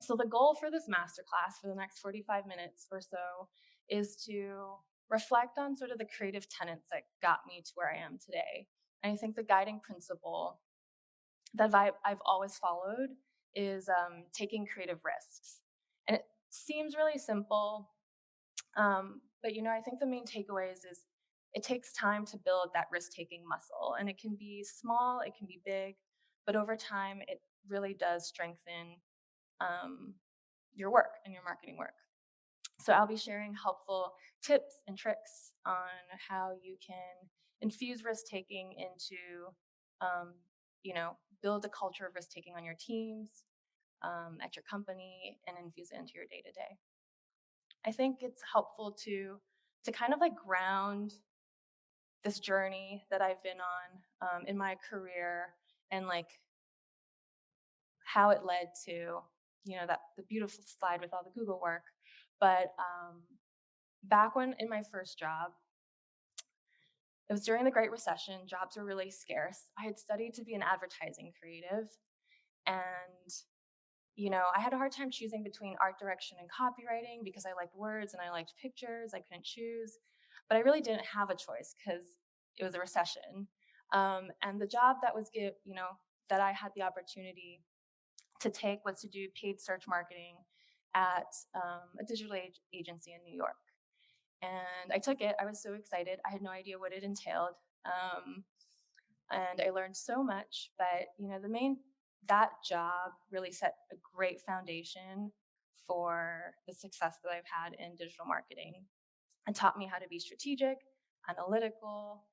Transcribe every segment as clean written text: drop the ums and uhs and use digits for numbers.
So the goal for this masterclass for the next 45 minutes or so is to reflect on sort of the creative tenets that got me to where I am today. And I think the guiding principle that I've always followed is taking creative risks. And it seems really simple, but I think the main takeaways is it takes time to build that risk-taking muscle, and it can be small, it can be big, but over time, it really does strengthen um, your work and your marketing work. So I'll be sharing helpful tips and tricks on how you can infuse risk taking into, um, build a culture of risk taking on your teams, at your company, and infuse it into your day to day. I think it's helpful to kind of like ground this journey that I've been on in my career and like how it led to that the beautiful slide with all the Google work. But back when in my first job, it was during the Great Recession. Jobs were really scarce. I had studied to be an advertising creative, and I had a hard time choosing between art direction and copywriting because I liked words and I liked pictures. I couldn't choose, but I really didn't have a choice because it was a recession. And the job that I had the opportunity to take was to do paid search marketing at a digital agency in New York. And I took it. I was so excited. I had no idea what it entailed. Um, and I learned so much. But that job really set a great foundation for the success that I've had in digital marketing, and taught me how to be strategic, analytical,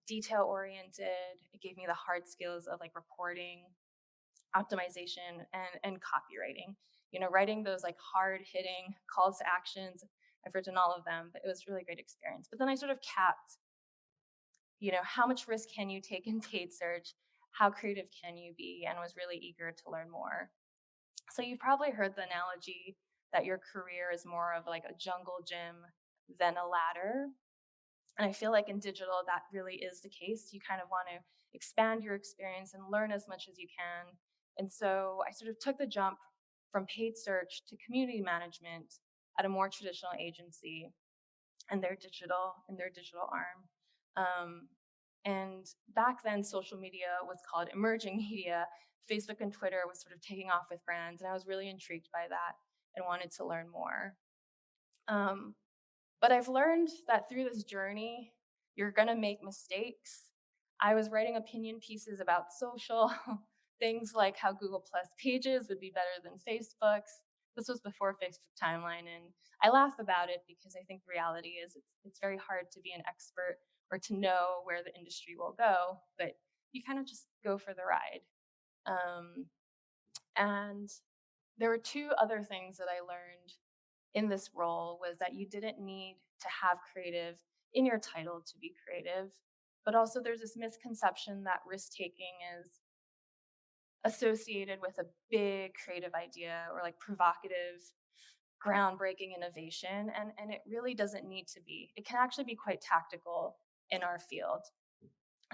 detail oriented. It gave me the hard skills of like reporting, optimization, and copywriting. Writing those like hard hitting calls to actions. I've written all of them, but it was a really great experience. But then I sort of capped, how much risk can you take in paid search? How creative can you be? And was really eager to learn more. So you've probably heard the analogy that your career is more of like a jungle gym than a ladder. And I feel like in digital, that really is the case. You kind of want to expand your experience and learn as much as you can. And so I sort of took the jump from paid search to community management at a more traditional agency and their digital arm. Um, and back then, social media was called emerging media. Facebook and Twitter was sort of taking off with brands, and I was really intrigued by that and wanted to learn more. Um, but I've learned that through this journey, you're gonna make mistakes. I was writing opinion pieces about social things like how Google Plus pages would be better than Facebook's. This was before Facebook timeline, and I laugh about it because I think the reality is it's very hard to be an expert or to know where the industry will go, but you kind of just go for the ride. Um, and there were two other things that I learned in this role was that you didn't need to have creative in your title to be creative, but also there's this misconception that risk taking is associated with a big creative idea or like provocative, groundbreaking innovation, and it really doesn't need to be. It can actually be quite tactical in our field.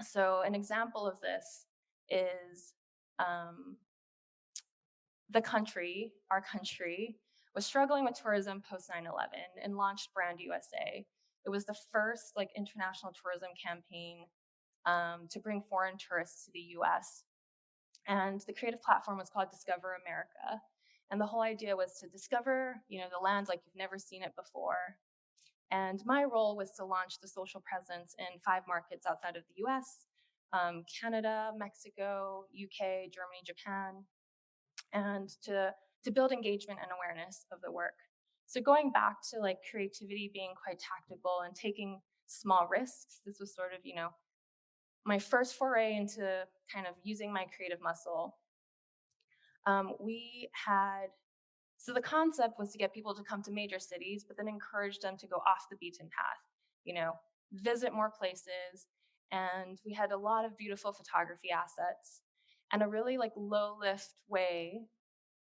So an example of this is um, our country, was struggling with tourism post 9/11 and launched Brand USA. It was the first like international tourism campaign to bring foreign tourists to the US. And the creative platform was called Discover America. And the whole idea was to discover, the land like you've never seen it before. And my role was to launch the social presence in 5 markets outside of the US, Canada, Mexico, UK, Germany, Japan, and to build engagement and awareness of the work. So going back to like creativity being quite tactical and taking small risks, this was sort of, my first foray into kind of using my creative muscle. We had So the concept was to get people to come to major cities, but then encourage them to go off the beaten path, you know, visit more places. And we had a lot of beautiful photography assets and a really like low lift way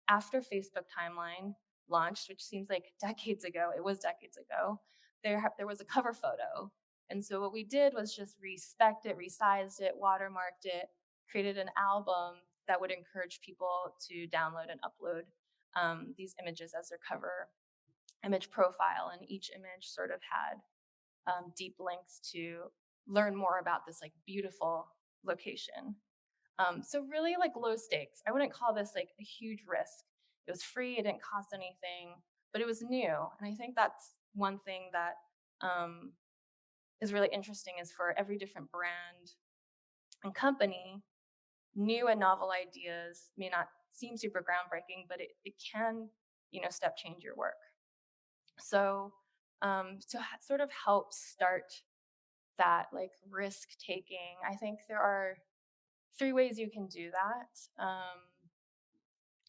after Facebook timeline launched, which seems like decades ago. It was decades ago. There was a cover photo. And so what we did was just respect it, resized it, watermarked it, created an album that would encourage people to download and upload these images as their cover image profile, and each image sort of had deep links to learn more about this like beautiful location. So really like low stakes. I wouldn't call this like a huge risk. It was free, it didn't cost anything, but it was new. And I think that's one thing that um, is really interesting is for every different brand and company, new and novel ideas may not seem super groundbreaking, but it can, step change your work. So to sort of help start that like risk taking, I think there are three ways you can do that.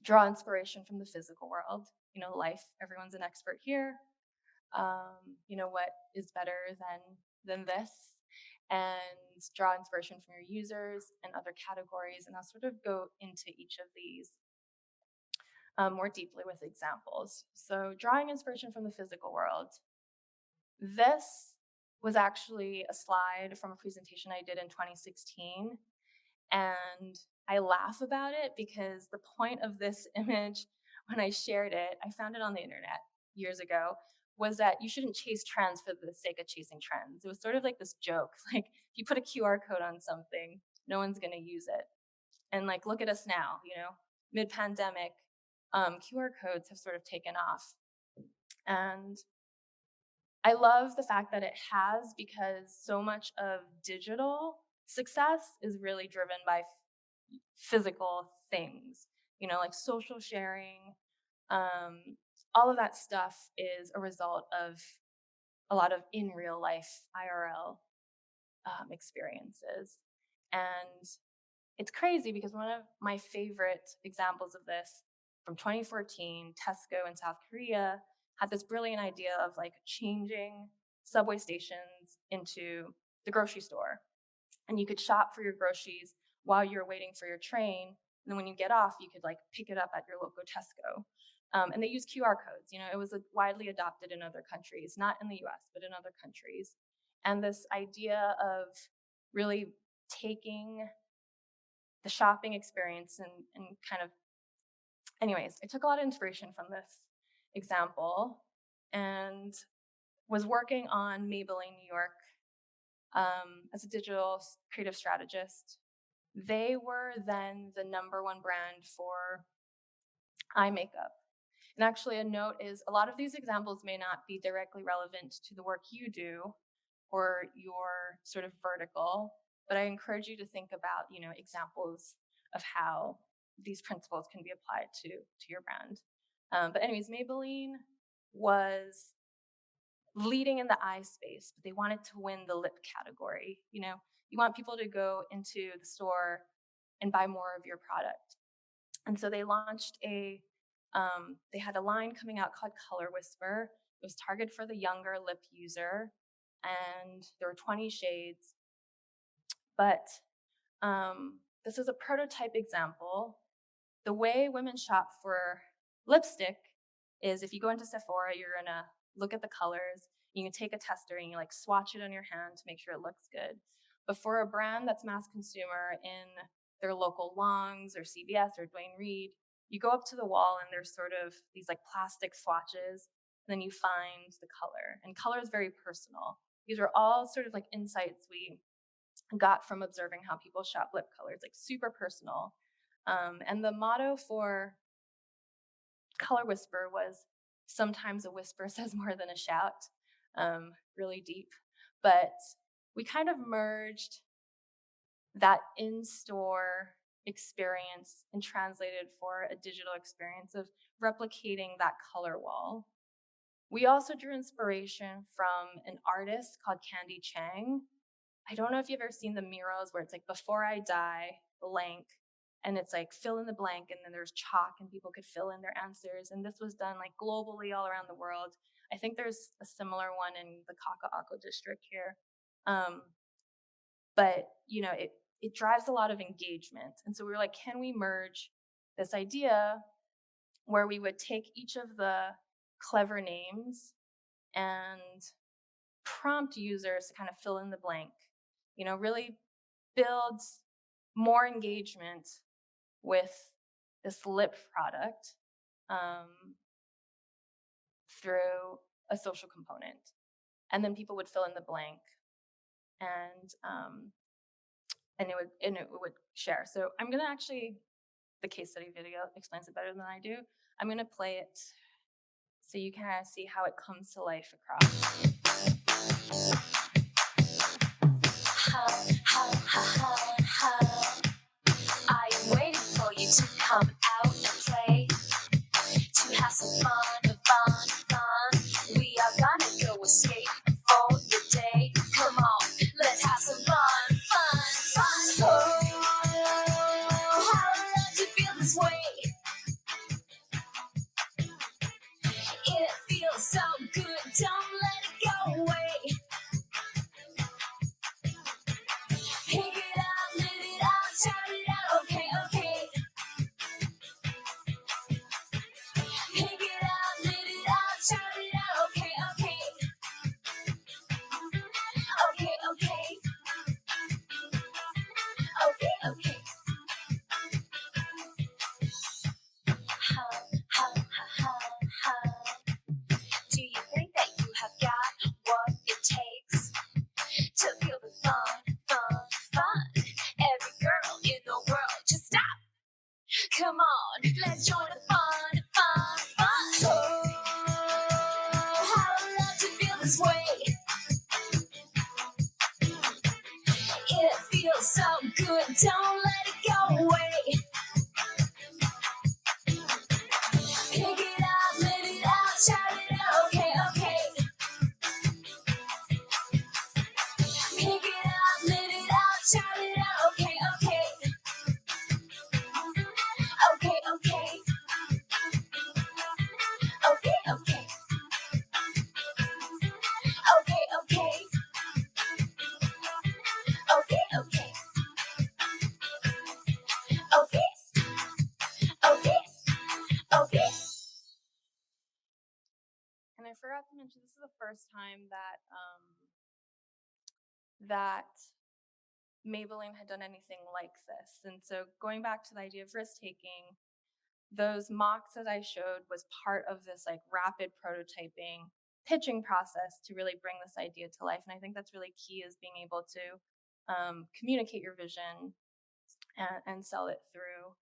Draw inspiration from the physical world, life. Everyone's an expert here. What is better than this? And draw inspiration from your users and other categories, and I'll sort of go into each of these more deeply with examples. So, drawing inspiration from the physical world. This was actually a slide from a presentation I did in 2016. And I laugh about it because the point of this image, when I shared it, I found it on the internet years ago, was that you shouldn't chase trends for the sake of chasing trends. It was sort of like this joke, like if you put a QR code on something, no one's going to use it. And like, look at us now, mid pandemic, QR codes have sort of taken off. And I love the fact that it has, because so much of digital success is really driven by physical things, like social sharing. All of that stuff is a result of a lot of in real life IRL experiences. And it's crazy because one of my favorite examples of this from 2014, Tesco in South Korea had this brilliant idea of like changing subway stations into the grocery store. And you could shop for your groceries while you're waiting for your train. And then when you get off, you could like pick it up at your local Tesco. And they use QR codes. It was widely adopted in other countries, not in the US, but in other countries. And this idea of really taking the shopping experience and kind of, anyways, I took a lot of inspiration from this example and was working on Maybelline New York as a digital creative strategist. They were then the #1 brand for eye makeup. And actually, a note is a lot of these examples may not be directly relevant to the work you do or your sort of vertical, but I encourage you to think about, examples of how these principles can be applied to your brand. But anyways, Maybelline was leading in the eye space, but they wanted to win the lip category. You want people to go into the store and buy more of your product. And so they had a line coming out called Color Whisper. It was targeted for the younger lip user, and there were 20 shades. But this is a prototype example. The way women shop for lipstick is if you go into Sephora, you're gonna look at the colors, you can take a tester and you like swatch it on your hand to make sure it looks good. But for a brand that's mass consumer in their local Longs or CVS or Duane Reade, you go up to the wall and there's sort of these like plastic swatches, and then you find the color. And color is very personal. These are all sort of like insights we got from observing how people shop lip colors, like super personal. And the motto for Color Whisper was sometimes a whisper says more than a shout, really deep. But we kind of merged that in-store experience and translated for a digital experience of replicating that color wall. We also drew inspiration from an artist called Candy Chang. I don't know if you've ever seen the murals where it's like before I die, blank, and it's like fill in the blank, and then there's chalk and people could fill in their answers. And this was done like globally all around the world. I think there's a similar one in the Kaka'ako district here. But it drives a lot of engagement. And so we were like, can we merge this idea where we would take each of the clever names and prompt users to kind of fill in the blank, really build more engagement with this lip product. um, through a social component. And then people would fill in the blank, and it would share. So I'm gonna actually, the case study video explains it better than I do. I'm gonna play it so you kind of see how it comes to life across. I am waiting for you to come out and play, to have some fun. We are gonna go escape for the day. Come on, let's have some fun. Oh, how does it feel this way? It feels so good, don't let it go away. Pick it up, live it out, shout it out, okay. Pick it up, live it out, shout it out, okay. Okay. How. Do you think that you have got what it takes to feel the fun? Every girl in the world, just stop. Come on, let's join the fun. Oh, how I love to feel this way. It feels so good, don't let it go away. Pick it up, live it out, shout it out, okay. Pick it up, live it out, shout it out, okay. Okay. And I forgot to mention, this is the first time that Maybelline had done anything like this. And so going back to the idea of risk taking, those mocks that I showed was part of this like rapid prototyping pitching process to really bring this idea to life. And I think that's really key, is being able to communicate your vision and sell it through.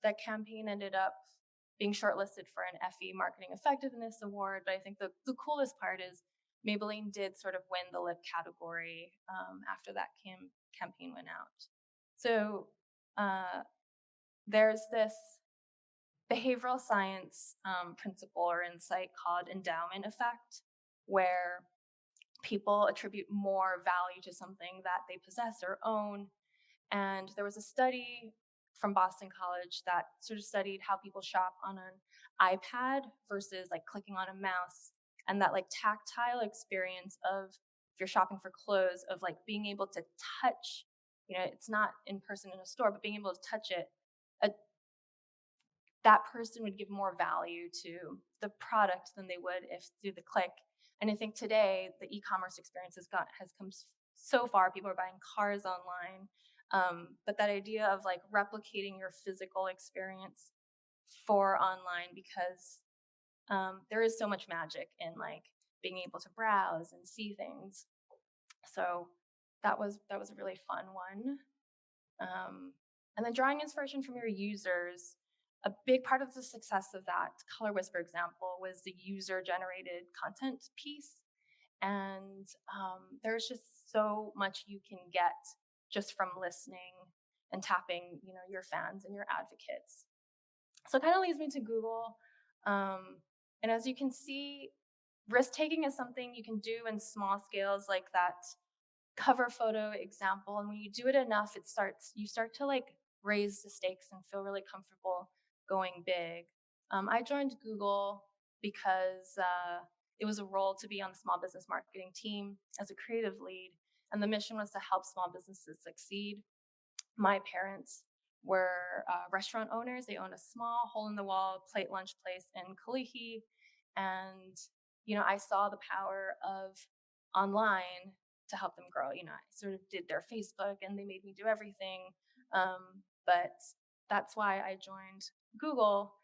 That campaign ended up being shortlisted for an FE Marketing Effectiveness Award. But I think the coolest part is Maybelline did sort of win the lip category after that campaign went out. So there's this behavioral science principle or insight called endowment effect, where people attribute more value to something that they possess or own. And there was a study from Boston College that sort of studied how people shop on an iPad versus like clicking on a mouse, and that like tactile experience of, if you're shopping for clothes, of like being able to touch, it's not in person in a store, but being able to touch it, a that person would give more value to the product than they would if through the click. And I think today the e-commerce experience has come so far. People are buying cars online, but that idea of like replicating your physical experience for online, because there is so much magic in like being able to browse and see things. So that was a really fun one. And then drawing inspiration from your users. A big part of the success of that Color Whisper example was the user generated content piece. And there's just so much you can get just from listening and tapping, your fans and your advocates. So it kind of leads me to Google. And as you can see, risk taking is something you can do in small scales, like that cover photo example. And when you do it enough, you start to like raise the stakes and feel really comfortable going big. I joined Google because it was a role to be on the small business marketing team as a creative lead, and the mission was to help small businesses succeed. My parents were restaurant owners. They owned a small hole in the wall plate lunch place in Kalihi. And, I saw the power of online to help them grow. I sort of did their Facebook and they made me do everything. But that's why I joined Google.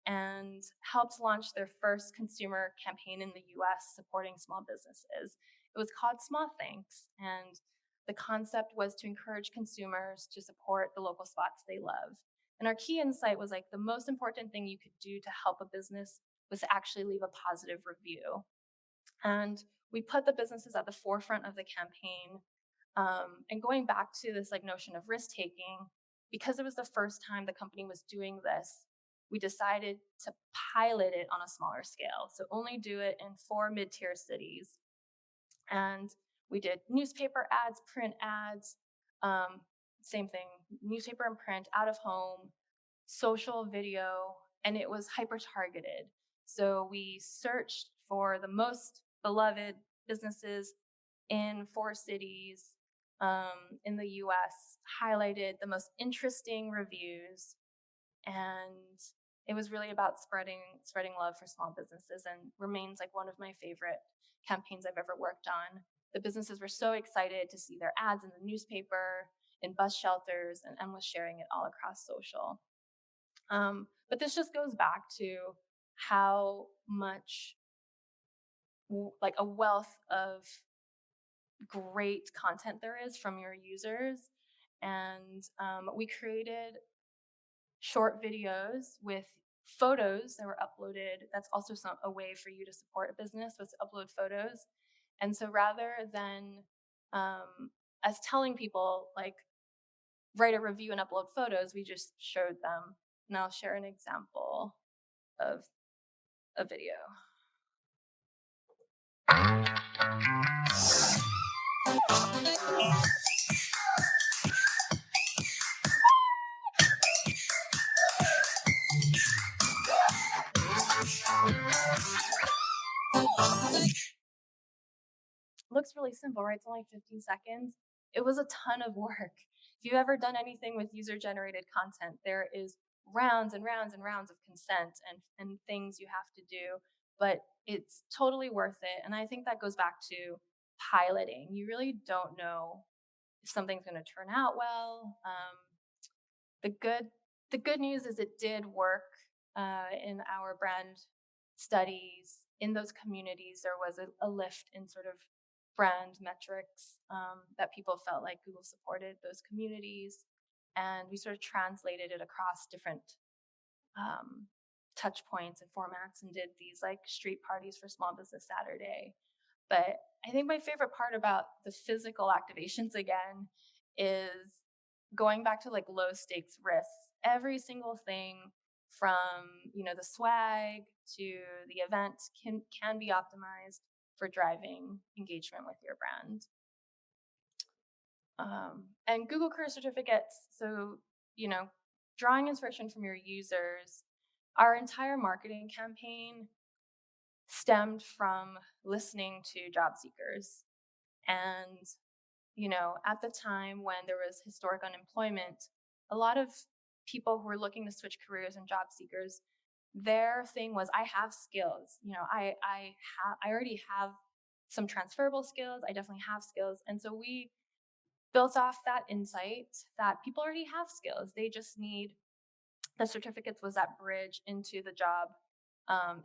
and helped launch their first consumer campaign in the US supporting small businesses. It was called Small Thanks, and the concept was to encourage consumers to support the local spots they love. And our key insight was like the most important thing you could do to help a business was to actually leave a positive review. And we put the businesses at the forefront of the campaign. And going back to this like notion of risk taking, because it was the first time the company was doing this, we decided to pilot it on a smaller scale. So only do it in 4 mid-tier cities. And we did newspaper ads, print ads, um, same thing, newspaper and print, out of home, social video, and it was hyper targeted. So we searched for the most beloved businesses in 4 cities in the US, highlighted the most interesting reviews, and it was really about spreading love for small businesses, and remains like one of my favorite campaigns I've ever worked on. The businesses were so excited to see their ads in the newspaper, in bus shelters, and was sharing it all across social. But this just goes back to how much like a wealth of great content there is from your users. And we created short videos with photos that were uploaded. That's also a way for you to support a business, was to upload photos. And so rather than us telling people like write a review and upload photos, we just showed them. And I'll share an example of a video. Looks really simple, right? It's only 15 seconds. It was a ton of work. If you've ever done anything with user generated content, there is rounds and rounds and rounds of consent and things you have to do, but it's totally worth it. And I think that goes back to piloting. You really don't know if something's going to turn out well. The good the good news is it did work in our brand studies. In those communities, there was a lift in sort of brand metrics, that people felt like Google supported those communities, and we sort of translated it across different um, touch points and formats, and did these like street parties for Small Business Saturday. But I think my favorite part about the physical activations again is going back to like low stakes risks. Every single thing from the swag to the event can be optimized for driving engagement with your brand. And Google Career Certificates. So drawing inspiration from your users. Our entire marketing campaign stemmed from listening to job seekers. And at the time when there was historic unemployment, a lot of people who were looking to switch careers and job seekers, their thing was, I have skills. I already have some transferable skills. I definitely have skills. And so we built off that insight that people already have skills. They just need the certificates, was that bridge into the job,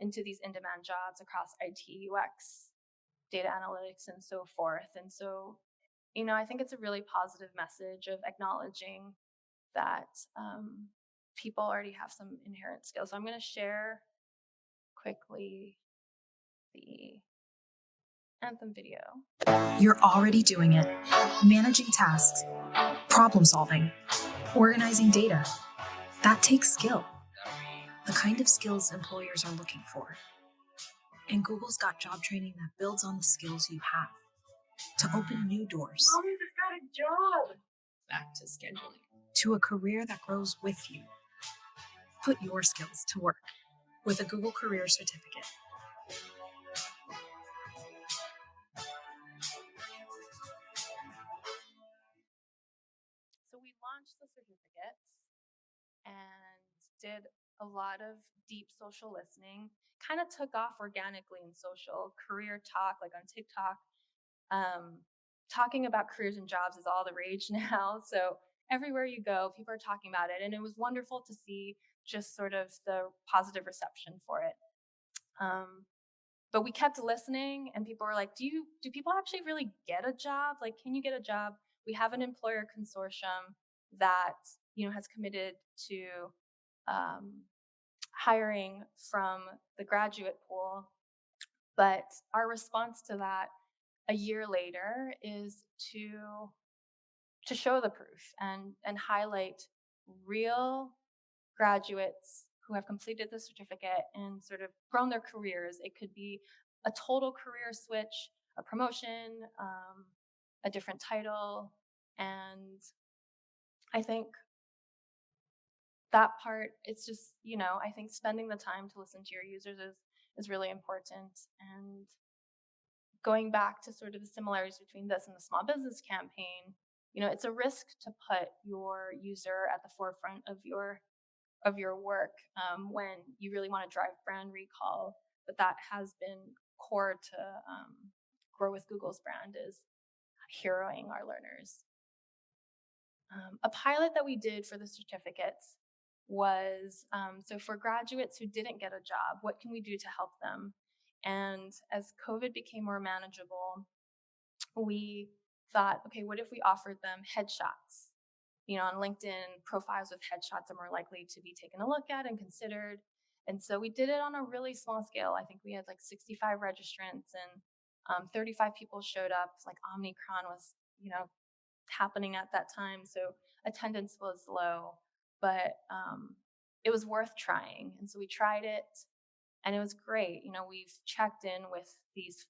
into these in-demand jobs across IT, UX, data analytics, and so forth. And so I think it's a really positive message of acknowledging that people already have some inherent skills. So I'm going to share quickly the anthem video. You're already doing it. Managing tasks, problem solving, organizing data. That takes skill. The kind of skills employers are looking for. And Google's got job training that builds on the skills you have to open new doors. Mommy just got a job. Back to scheduling. To a career that grows with you. Put your skills to work with a Google Career Certificate. So we launched the certificates and did a lot of deep social listening. Kind of took off organically in social. Career talk, like on TikTok. Talking about careers and jobs is all the rage now. So everywhere you go, people are talking about it. And it was wonderful to see just sort of the positive reception for it. Um, but we kept listening, and people were like, do people actually really get a job? Like, can you get a job? We have an employer consortium that, has committed to um, hiring from the graduate pool. But our response to that a year later is to show the proof and highlight real graduates who have completed the certificate and sort of grown their careers. It could be a total career switch, a promotion, a different title. And I think that part, it's just, I think spending the time to listen to your users is really important. And going back to sort of the similarities between this and the small business campaign, it's a risk to put your user at the forefront of your work when you really want to drive brand recall. But that has been core to Grow with Google's brand, is heroing our learners. A pilot that we did for the certificates was so for graduates who didn't get a job, what can we do to help them? And as COVID became more manageable, we thought, okay, what if we offered them headshots? On LinkedIn, profiles with headshots are more likely to be taken a look at and considered. And so we did it on a really small scale. I think we had like 65 registrants, and 35 people showed up. Like Omnicron was, happening at that time. So attendance was low, but it was worth trying. And so we tried it, and it was great. We've checked in with these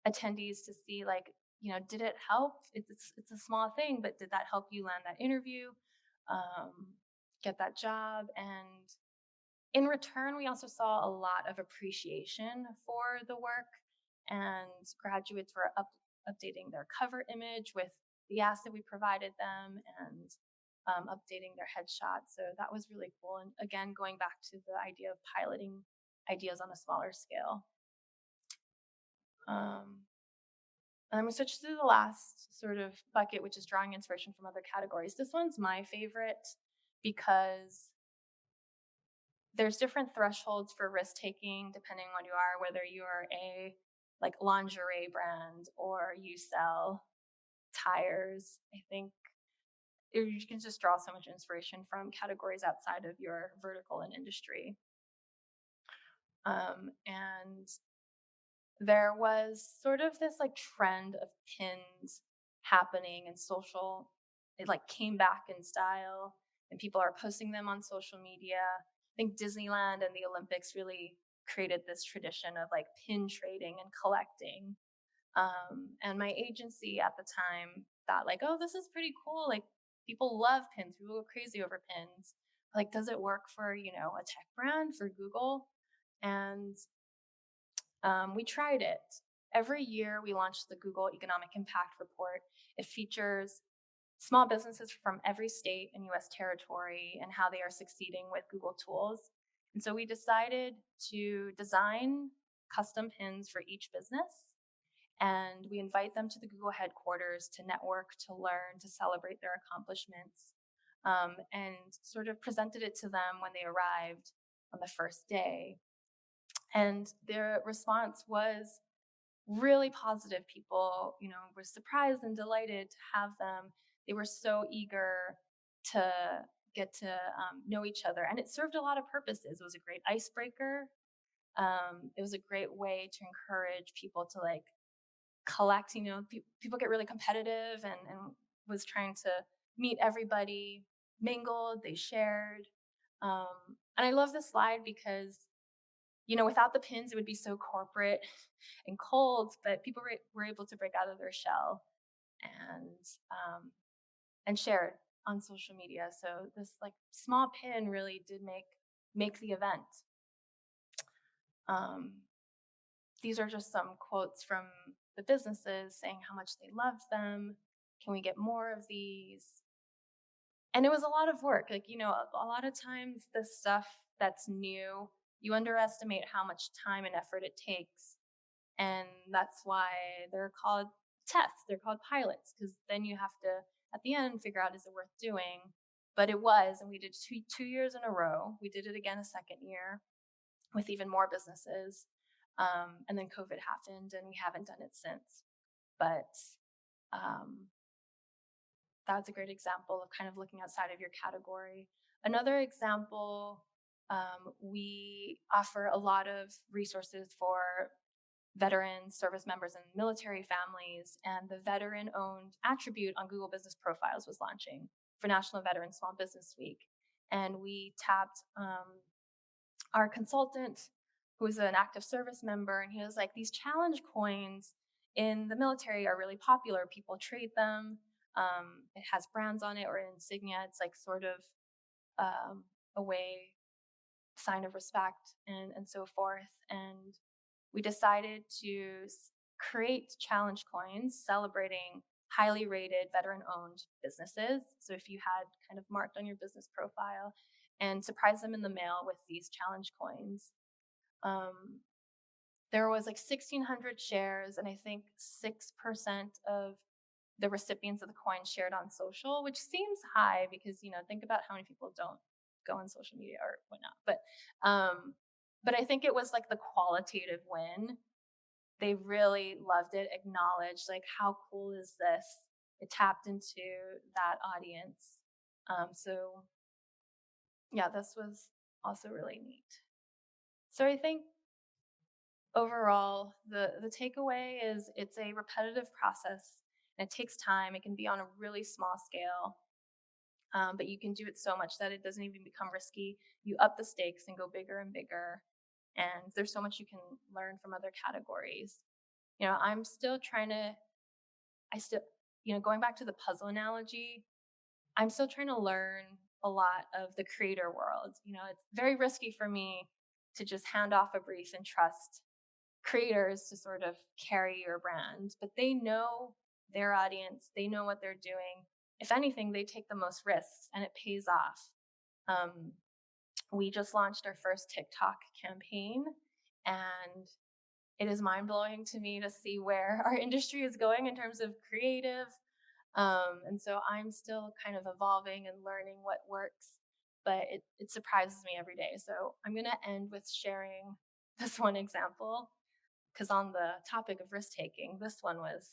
attendees to see, like, did it help? It's a small thing, but did that help you land that interview, get that job? And in return, we also saw a lot of appreciation for the work, and graduates were updating their cover image with the asset we provided them, and updating their headshots. So that was really cool. And again, going back to the idea of piloting ideas on a smaller scale. Um, And I'm gonna switch to the last sort of bucket, which is drawing inspiration from other categories. This one's my favorite because there's different thresholds for risk taking depending on what you are, whether you are a like lingerie brand or you sell tires. I think you can just draw so much inspiration from categories outside of your vertical and industry. And there was sort of this like trend of pins happening in social. It like came back in style, and people are posting them on social media. I think Disneyland and the Olympics really created this tradition of like pin trading and collecting. And my agency at the time thought like, oh, this is pretty cool. Like people love pins. People go crazy over pins. Like, does it work for, a tech brand, for Google? And we tried it. Every year, we launch the Google Economic Impact Report. It features small businesses from every state and US territory and how they are succeeding with Google tools. And so we decided to design custom pins for each business. And we invite them to the Google headquarters to network, to learn, to celebrate their accomplishments, and sort of presented it to them when they arrived on the first day. And their response was really positive. People, were surprised and delighted to have them. They were so eager to get to know each other, and it served a lot of purposes. It was a great icebreaker. It was a great way to encourage people to like collect. People get really competitive, and was trying to meet everybody, mingled, they shared. And I love this slide because without the pins, it would be so corporate and cold, but people were able to break out of their shell and share it on social media. So this like small pin really did make the event. These are just some quotes from the businesses saying how much they loved them. Can we get more of these? And it was a lot of work. Like, a lot of times the stuff that's new, you underestimate how much time and effort it takes. And that's why they're called tests, they're called pilots, because then you have to, at the end, figure out, is it worth doing? But it was, and we did two years in a row. We did it again a second year with even more businesses. And then COVID happened, and we haven't done it since. But um, that's a great example of kind of looking outside of your category. Another example, we offer a lot of resources for veterans, service members, and military families. And the veteran owned attribute on Google Business Profiles was launching for National Veteran Small Business Week. And we tapped our consultant, who was an active service member, and he was like, these challenge coins in the military are really popular. People trade them. It has brands on it or insignia. It's like sort of a way, sign of respect, and so forth. And we decided to create challenge coins celebrating highly rated veteran owned businesses. So if you had kind of marked on your business profile, and surprise them in the mail with these challenge coins. There was like 1,600 shares, and I think 6% of the recipients of the coin shared on social, which seems high because, think about how many people don't go on social media or whatnot. But I think it was like the qualitative win. They really loved it, acknowledged like, how cool is this? It tapped into that audience. So yeah, this was also really neat. So I think overall, the takeaway is it's a repetitive process and it takes time. It can be on a really small scale, but you can do it so much that it doesn't even become risky. You up the stakes and go bigger and bigger. And there's so much you can learn from other categories. I'm still going back to the puzzle analogy, I'm still trying to learn a lot of the creator world. It's very risky for me to just hand off a brief and trust creators to sort of carry your brand, but they know their audience, they know what they're doing. If anything, they take the most risks and it pays off. We just launched our first TikTok campaign, and it is mind-blowing to me to see where our industry is going in terms of creative. And so I'm still kind of evolving and learning what works, but it surprises me every day. So I'm going to end with sharing this one example, because on the topic of risk taking, this one was.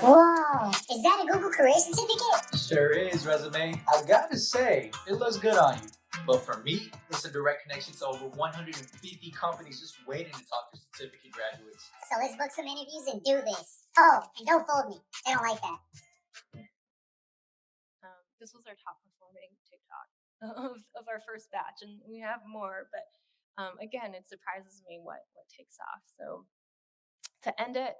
Whoa, is that a Google Career Certificate? Sure is, resume. I gotta say, it looks good on you. But for me, it's a direct connection to over 150 companies just waiting to talk to certificate graduates. So let's book some interviews and do this. Oh, and don't fold me. They don't like that. This was our top performing TikTok of our first batch, and we have more, but again, it surprises me what takes off. So to end it,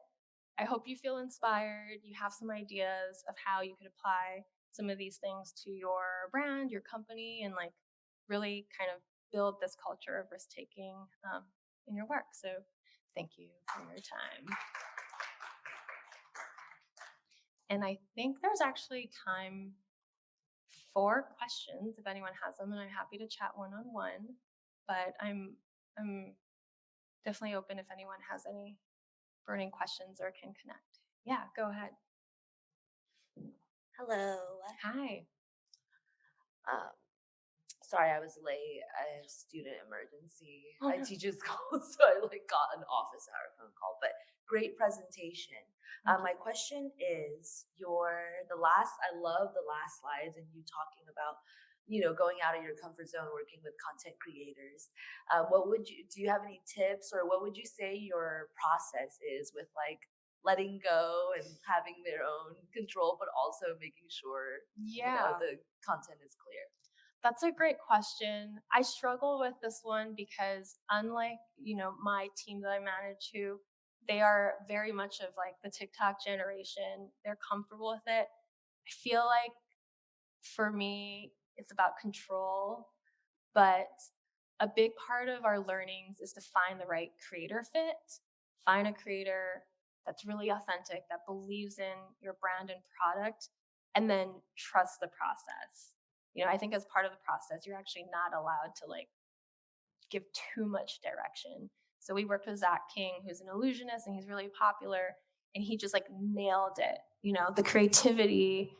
I hope you feel inspired. You have some ideas of how you could apply some of these things to your brand, your company, and like really kind of build this culture of risk taking in your work. So thank you for your time. And I think there's actually time for questions if anyone has them, and I'm happy to chat one-on-one, but I'm definitely open if anyone has any burning questions or can connect. Yeah, go ahead. Hello. Hi. Sorry I was late. I had a student emergency. Oh, I no. teach at school, so I got an office hour phone call. But great presentation. My question is I love the last slides and you talking about, going out of your comfort zone, working with content creators. Do you have any tips, or what would you say your process is with like letting go and having their own control, but also making sure the content is clear? That's a great question. I struggle with this one because unlike, my team that I manage, who they are very much of like the TikTok generation, they're comfortable with it. I feel like for me, it's about control, but a big part of our learnings is to find the right creator fit, find a creator that's really authentic, that believes in your brand and product, and then trust the process. I think as part of the process, you're actually not allowed to like give too much direction. So we worked with Zach King, who's an illusionist, and he's really popular, and he just like nailed it. The creativity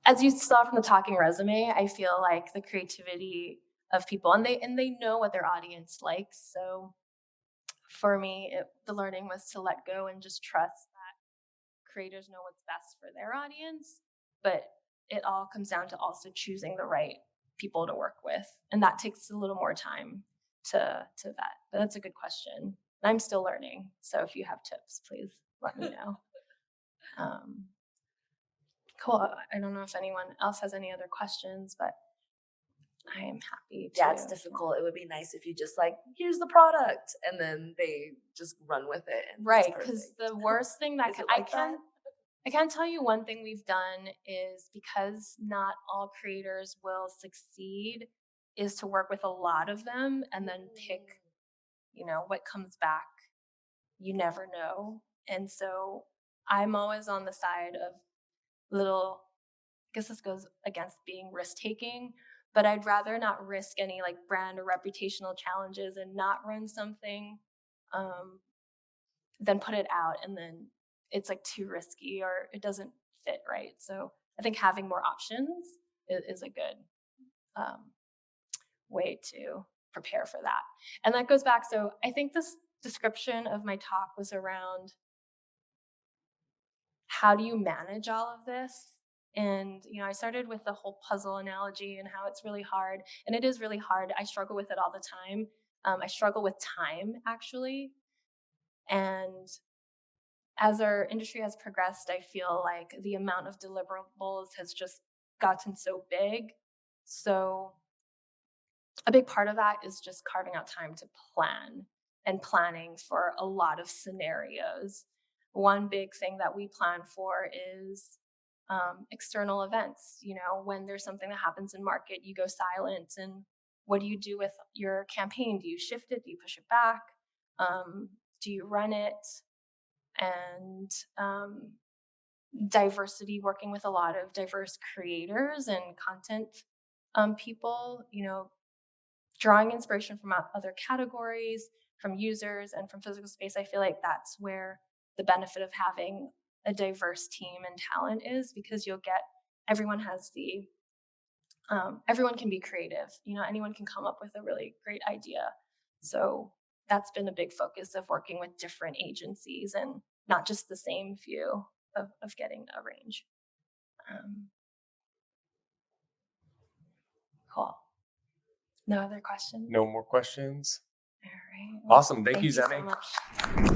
as you saw from the talking resume, I feel like the creativity of people, and they know what their audience likes. So for me, the learning was to let go and just trust that creators know what's best for their audience. But it all comes down to also choosing the right people to work with, and that takes a little more time to vet. But that's a good question. I'm still learning, so if you have tips, please let me know. Cool. I don't know if anyone else has any other questions, but I am happy to. Yeah, it's difficult. It would be nice if you just like, here's the product, and then they just run with it. And Right, because the worst thing that Is it I like that? can tell you one thing we've done is, because not all creators will succeed, is to work with a lot of them and then pick, what comes back. You never know. And so I'm always on the side of little, I guess this goes against being risk taking, but I'd rather not risk any like brand or reputational challenges and not run something um, than put it out and then it's like too risky or it doesn't fit right. So I think having more options is a good um, way to prepare for that. And that goes back. So I think this description of my talk was around how do you manage all of this? And, I started with the whole puzzle analogy and how it's really hard. And it is really hard. I struggle with it all the time. I struggle with time, actually. And as our industry has progressed, I feel like the amount of deliverables has just gotten so big. So a big part of that is just carving out time to plan and planning for a lot of scenarios. One big thing that we plan for is external events. When there's something that happens in market, you go silent. And what do you do with your campaign? Do you shift it? Do you push it back? Do you run it? And diversity, working with a lot of diverse creators and content people, drawing inspiration from other categories, from users, and from physical space. I feel like that's where the benefit of having a diverse team and talent is, because everyone has everyone can be creative. Anyone can come up with a really great idea. So that's been a big focus of working with different agencies and not just the same few of getting a range. Cool. No other questions? No more questions. All right. Well, Awesome. Thank you, so Zeny. much.